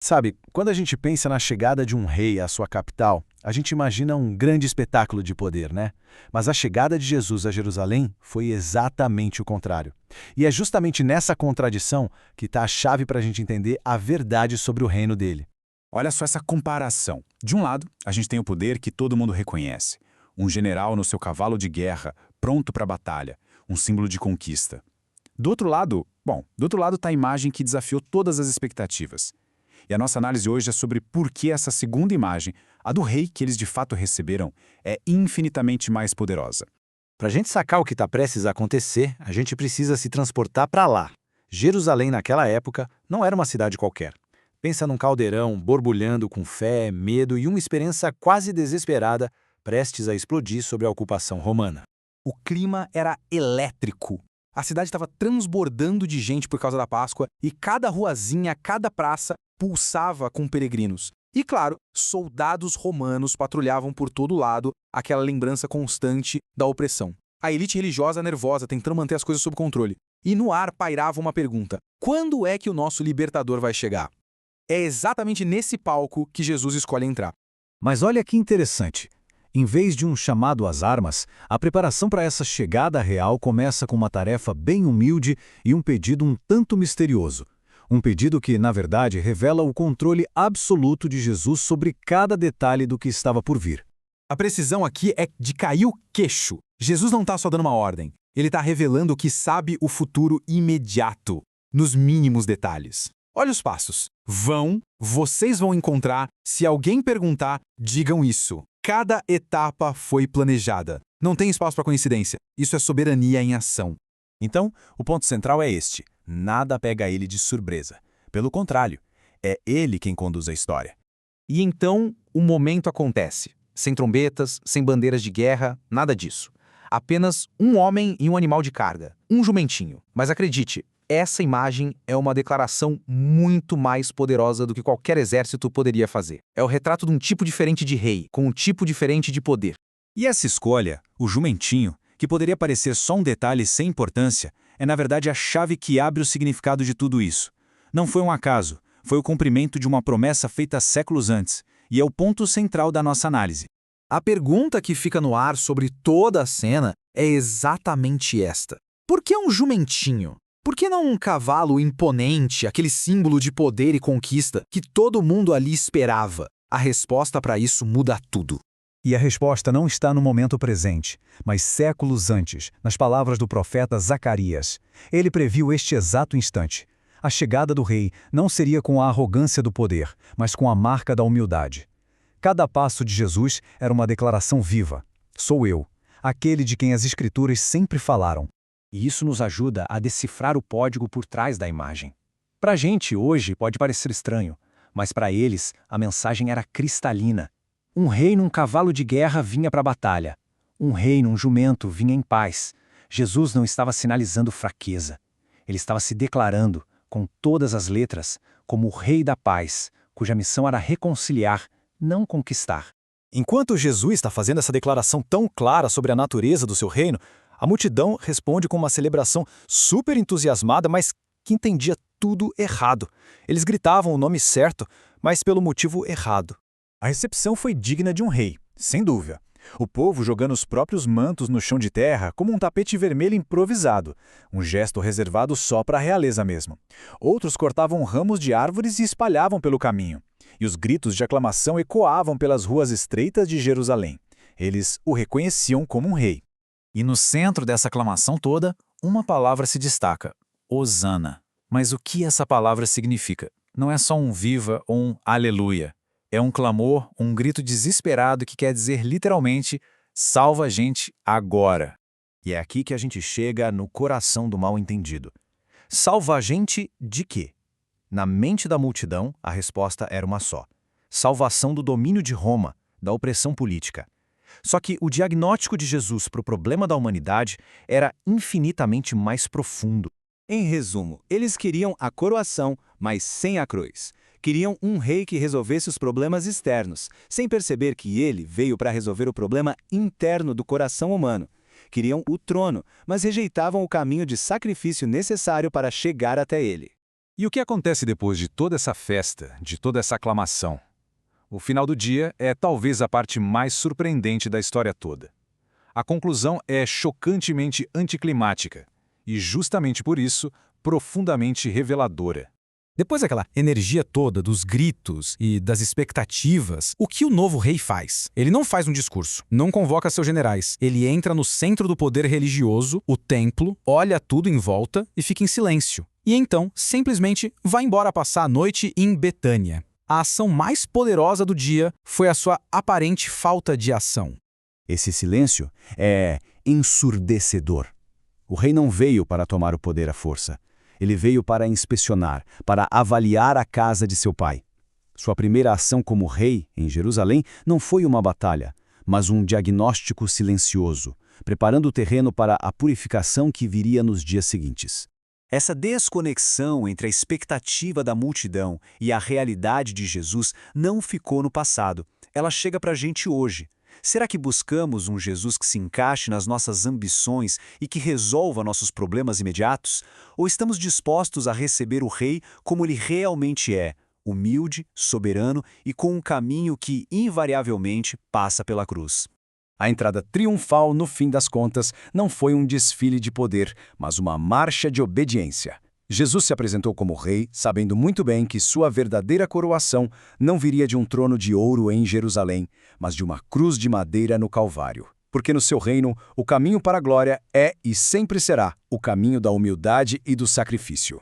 Sabe, quando a gente pensa na chegada de um rei à sua capital, a gente imagina um grande espetáculo de poder, né? Mas a chegada de Jesus a Jerusalém foi exatamente o contrário. E é justamente nessa contradição que está a chave para a gente entender a verdade sobre o reino dele. Olha só essa comparação. De um lado, a gente tem o poder que todo mundo reconhece. Um general no seu cavalo de guerra, pronto para a batalha, um símbolo de conquista. Do outro lado está a imagem que desafiou todas as expectativas. E a nossa análise hoje é sobre por que essa segunda imagem, a do rei que eles de fato receberam, é infinitamente mais poderosa. Para a gente sacar o que está prestes a acontecer, a gente precisa se transportar para lá. Jerusalém, naquela época, não era uma cidade qualquer. Pensa num caldeirão borbulhando com fé, medo e uma esperança quase desesperada, prestes a explodir sob a ocupação romana. O clima era elétrico. A cidade estava transbordando de gente por causa da Páscoa e cada ruazinha, cada praça pulsava com peregrinos. E claro, soldados romanos patrulhavam por todo lado, aquela lembrança constante da opressão. A elite religiosa nervosa tentando manter as coisas sob controle. E no ar pairava uma pergunta: quando é que o nosso libertador vai chegar? É exatamente nesse palco que Jesus escolhe entrar. Mas olha que interessante. Em vez de um chamado às armas, a preparação para essa chegada real começa com uma tarefa bem humilde e um pedido um tanto misterioso. Um pedido que, na verdade, revela o controle absoluto de Jesus sobre cada detalhe do que estava por vir. A precisão aqui é de cair o queixo. Jesus não está só dando uma ordem. Ele está revelando que sabe o futuro imediato, nos mínimos detalhes. Olha os passos. Vocês vão encontrar. Se alguém perguntar, digam isso. Cada etapa foi planejada. Não tem espaço para coincidência. Isso é soberania em ação. Então, o ponto central é este: nada pega ele de surpresa. Pelo contrário, é ele quem conduz a história. E então, o momento acontece. Sem trombetas, sem bandeiras de guerra, nada disso. Apenas um homem e um animal de carga, um jumentinho. Mas acredite, essa imagem é uma declaração muito mais poderosa do que qualquer exército poderia fazer. É o retrato de um tipo diferente de rei, com um tipo diferente de poder. E essa escolha, o jumentinho, que poderia parecer só um detalhe sem importância, é na verdade a chave que abre o significado de tudo isso. Não foi um acaso, foi o cumprimento de uma promessa feita séculos antes, e é o ponto central da nossa análise. A pergunta que fica no ar sobre toda a cena é exatamente esta: por que um jumentinho? Por que não um cavalo imponente, aquele símbolo de poder e conquista que todo mundo ali esperava? A resposta para isso muda tudo. E a resposta não está no momento presente, mas séculos antes, nas palavras do profeta Zacarias. Ele previu este exato instante. A chegada do rei não seria com a arrogância do poder, mas com a marca da humildade. Cada passo de Jesus era uma declaração viva. Sou eu, aquele de quem as Escrituras sempre falaram. E isso nos ajuda a decifrar o código por trás da imagem. Para a gente, hoje, pode parecer estranho, mas para eles, a mensagem era cristalina. Um rei num cavalo de guerra vinha para a batalha. Um rei num jumento vinha em paz. Jesus não estava sinalizando fraqueza. Ele estava se declarando, com todas as letras, como o Rei da Paz, cuja missão era reconciliar, não conquistar. Enquanto Jesus está fazendo essa declaração tão clara sobre a natureza do seu reino, a multidão responde com uma celebração super entusiasmada, mas que entendia tudo errado. Eles gritavam o nome certo, mas pelo motivo errado. A recepção foi digna de um rei, sem dúvida. O povo jogando os próprios mantos no chão de terra como um tapete vermelho improvisado, um gesto reservado só para a realeza mesmo. Outros cortavam ramos de árvores e espalhavam pelo caminho. E os gritos de aclamação ecoavam pelas ruas estreitas de Jerusalém. Eles o reconheciam como um rei. E no centro dessa aclamação toda, uma palavra se destaca: Hosana. Mas o que essa palavra significa? Não é só um viva ou um aleluia. É um clamor, um grito desesperado que quer dizer literalmente: salva a gente agora. E é aqui que a gente chega no coração do mal-entendido. Salva a gente de quê? Na mente da multidão, a resposta era uma só: salvação do domínio de Roma, da opressão política. Só que o diagnóstico de Jesus para o problema da humanidade era infinitamente mais profundo. Em resumo, eles queriam a coroação, mas sem a cruz. Queriam um rei que resolvesse os problemas externos, sem perceber que ele veio para resolver o problema interno do coração humano. Queriam o trono, mas rejeitavam o caminho de sacrifício necessário para chegar até ele. E o que acontece depois de toda essa festa, de toda essa aclamação? O final do dia é talvez a parte mais surpreendente da história toda. A conclusão é chocantemente anticlimática e, justamente por isso, profundamente reveladora. Depois daquela energia toda, dos gritos e das expectativas, o que o novo rei faz? Ele não faz um discurso, não convoca seus generais. Ele entra no centro do poder religioso, o templo, olha tudo em volta e fica em silêncio. E então, simplesmente, vai embora passar a noite em Betânia. A ação mais poderosa do dia foi a sua aparente falta de ação. Esse silêncio é ensurdecedor. O rei não veio para tomar o poder à força. Ele veio para inspecionar, para avaliar a casa de seu pai. Sua primeira ação como rei em Jerusalém não foi uma batalha, mas um diagnóstico silencioso, preparando o terreno para a purificação que viria nos dias seguintes. Essa desconexão entre a expectativa da multidão e a realidade de Jesus não ficou no passado. Ela chega para a gente hoje. Será que buscamos um Jesus que se encaixe nas nossas ambições e que resolva nossos problemas imediatos? Ou estamos dispostos a receber o Rei como ele realmente é, humilde, soberano e com um caminho que, invariavelmente, passa pela cruz? A entrada triunfal, no fim das contas, não foi um desfile de poder, mas uma marcha de obediência. Jesus se apresentou como rei, sabendo muito bem que sua verdadeira coroação não viria de um trono de ouro em Jerusalém, mas de uma cruz de madeira no Calvário. Porque no seu reino, o caminho para a glória é e sempre será o caminho da humildade e do sacrifício.